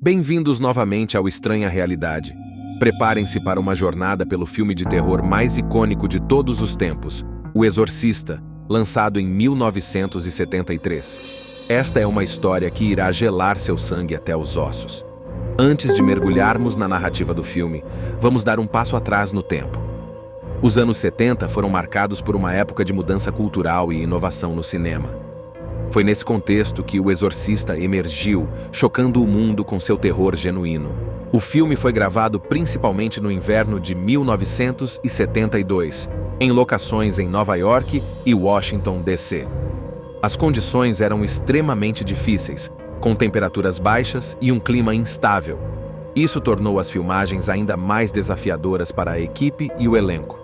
Bem-vindos novamente ao Estranha Realidade. Preparem-se para uma jornada pelo filme de terror mais icônico de todos os tempos, O Exorcista, lançado em 1973. Esta é uma história que irá gelar seu sangue até os ossos. Antes de mergulharmos na narrativa do filme, vamos dar um passo atrás no tempo. Os anos 70 foram marcados por uma época de mudança cultural e inovação no cinema. Foi nesse contexto que O Exorcista emergiu, chocando o mundo com seu terror genuíno. O filme foi gravado principalmente no inverno de 1972, em locações em Nova York e Washington, D.C. As condições eram extremamente difíceis, com temperaturas baixas e um clima instável. Isso tornou as filmagens ainda mais desafiadoras para a equipe e o elenco.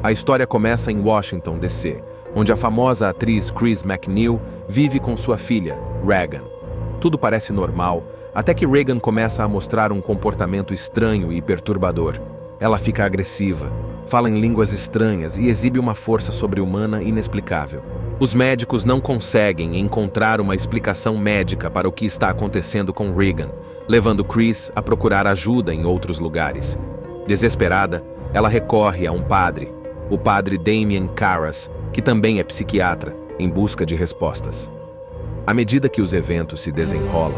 A história começa em Washington, D.C., onde a famosa atriz Chris MacNeil vive com sua filha, Regan. Tudo parece normal, até que Regan começa a mostrar um comportamento estranho e perturbador. Ela fica agressiva, fala em línguas estranhas e exibe uma força sobre-humana inexplicável. Os médicos não conseguem encontrar uma explicação médica para o que está acontecendo com Regan, levando Chris a procurar ajuda em outros lugares. Desesperada, ela recorre a um padre, o padre Damien Karras, que também é psiquiatra, em busca de respostas. À medida que os eventos se desenrolam,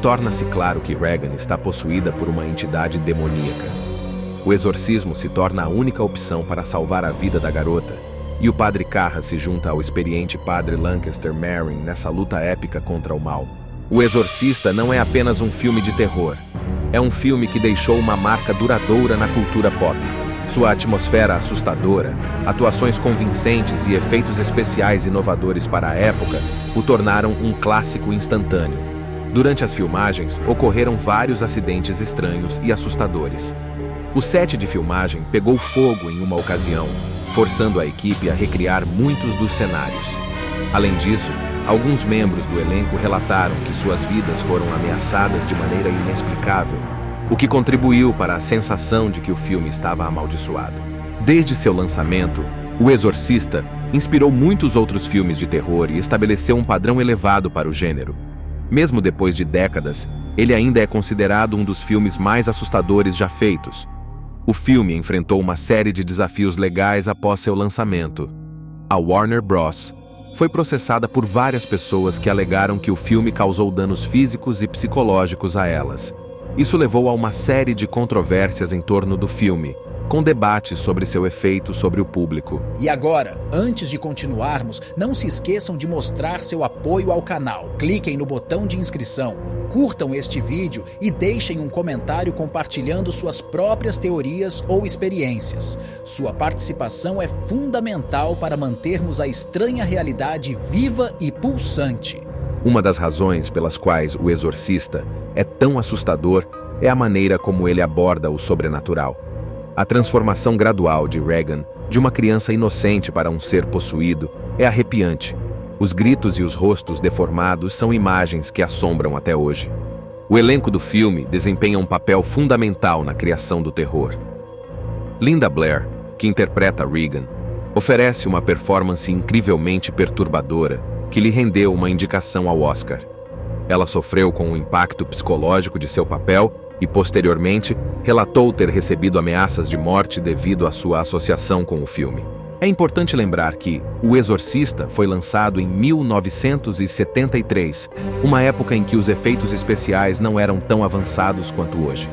torna-se claro que Regan está possuída por uma entidade demoníaca. O exorcismo se torna a única opção para salvar a vida da garota, e o padre Karras se junta ao experiente padre Lancaster Marin nessa luta épica contra o mal. O Exorcista não é apenas um filme de terror. É um filme que deixou uma marca duradoura na cultura pop. Sua atmosfera assustadora, atuações convincentes e efeitos especiais inovadores para a época o tornaram um clássico instantâneo. Durante as filmagens, ocorreram vários acidentes estranhos e assustadores. O set de filmagem pegou fogo em uma ocasião, forçando a equipe a recriar muitos dos cenários. Além disso, alguns membros do elenco relataram que suas vidas foram ameaçadas de maneira inexplicável, o que contribuiu para a sensação de que o filme estava amaldiçoado. Desde seu lançamento, O Exorcista inspirou muitos outros filmes de terror e estabeleceu um padrão elevado para o gênero. Mesmo depois de décadas, ele ainda é considerado um dos filmes mais assustadores já feitos. O filme enfrentou uma série de desafios legais após seu lançamento. A Warner Bros. Foi processada por várias pessoas que alegaram que o filme causou danos físicos e psicológicos a elas. Isso levou a uma série de controvérsias em torno do filme, com debates sobre seu efeito sobre o público. E agora, antes de continuarmos, não se esqueçam de mostrar seu apoio ao canal. Cliquem no botão de inscrição, curtam este vídeo e deixem um comentário compartilhando suas próprias teorias ou experiências. Sua participação é fundamental para mantermos a estranha realidade viva e pulsante. Uma das razões pelas quais O Exorcista é tão assustador é a maneira como ele aborda o sobrenatural. A transformação gradual de Regan, de uma criança inocente para um ser possuído, é arrepiante. Os gritos e os rostos deformados são imagens que assombram até hoje. O elenco do filme desempenha um papel fundamental na criação do terror. Linda Blair, que interpreta Regan, oferece uma performance incrivelmente perturbadora que lhe rendeu uma indicação ao Oscar. Ela sofreu com o impacto psicológico de seu papel e, posteriormente, relatou ter recebido ameaças de morte devido à sua associação com o filme. É importante lembrar que O Exorcista foi lançado em 1973, uma época em que os efeitos especiais não eram tão avançados quanto hoje.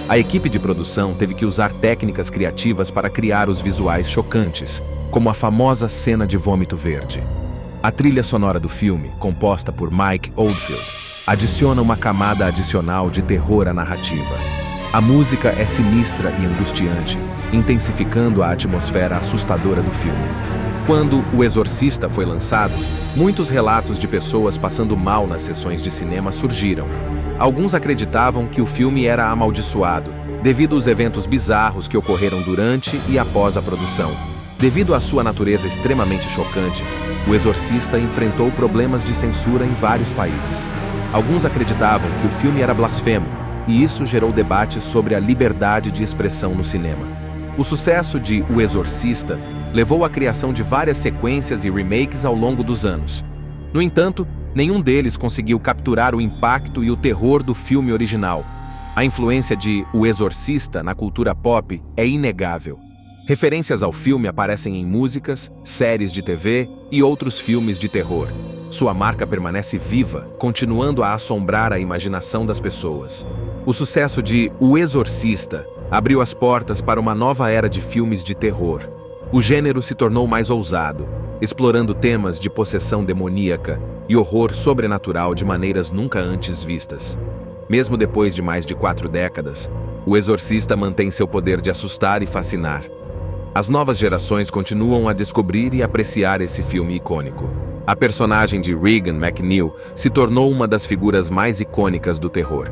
A equipe de produção teve que usar técnicas criativas para criar os visuais chocantes, como a famosa cena de vômito verde. A trilha sonora do filme, composta por Mike Oldfield, adiciona uma camada adicional de terror à narrativa. A música é sinistra e angustiante, intensificando a atmosfera assustadora do filme. Quando O Exorcista foi lançado, muitos relatos de pessoas passando mal nas sessões de cinema surgiram. Alguns acreditavam que o filme era amaldiçoado, devido aos eventos bizarros que ocorreram durante e após a produção. Devido à sua natureza extremamente chocante, O Exorcista enfrentou problemas de censura em vários países. Alguns acreditavam que o filme era blasfemo, e isso gerou debates sobre a liberdade de expressão no cinema. O sucesso de O Exorcista levou à criação de várias sequências e remakes ao longo dos anos. No entanto, nenhum deles conseguiu capturar o impacto e o terror do filme original, A influência de O Exorcista na cultura pop é inegável. Referências ao filme aparecem em músicas, séries de TV e outros filmes de terror. Sua marca permanece viva, continuando a assombrar a imaginação das pessoas. O sucesso de O Exorcista abriu as portas para uma nova era de filmes de terror. O gênero se tornou mais ousado, explorando temas de possessão demoníaca e horror sobrenatural de maneiras nunca antes vistas. Mesmo depois de mais de 4 décadas, O Exorcista mantém seu poder de assustar e fascinar. As novas gerações continuam a descobrir e apreciar esse filme icônico. A personagem de Regan MacNeil se tornou uma das figuras mais icônicas do terror.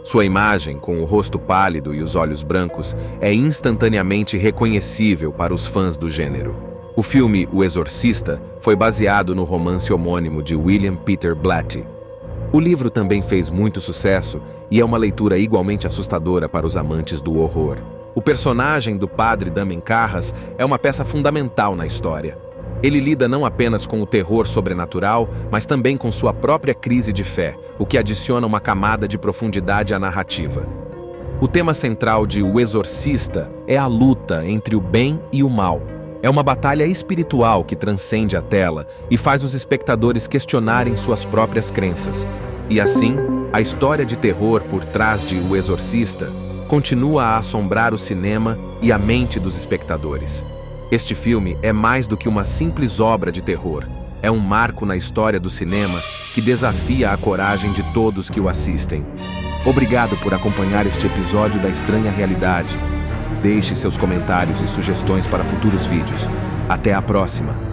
Sua imagem, com o rosto pálido e os olhos brancos, é instantaneamente reconhecível para os fãs do gênero. O filme O Exorcista foi baseado no romance homônimo de William Peter Blatty. O livro também fez muito sucesso e é uma leitura igualmente assustadora para os amantes do horror. O personagem do padre Damien Carras é uma peça fundamental na história. Ele lida não apenas com o terror sobrenatural, mas também com sua própria crise de fé, o que adiciona uma camada de profundidade à narrativa. O tema central de O Exorcista é a luta entre o bem e o mal. É uma batalha espiritual que transcende a tela e faz os espectadores questionarem suas próprias crenças. E assim, a história de terror por trás de O Exorcista continua a assombrar o cinema e a mente dos espectadores. Este filme é mais do que uma simples obra de terror. É um marco na história do cinema que desafia a coragem de todos que o assistem. Obrigado por acompanhar este episódio da Estranha Realidade. Deixe seus comentários e sugestões para futuros vídeos. Até a próxima!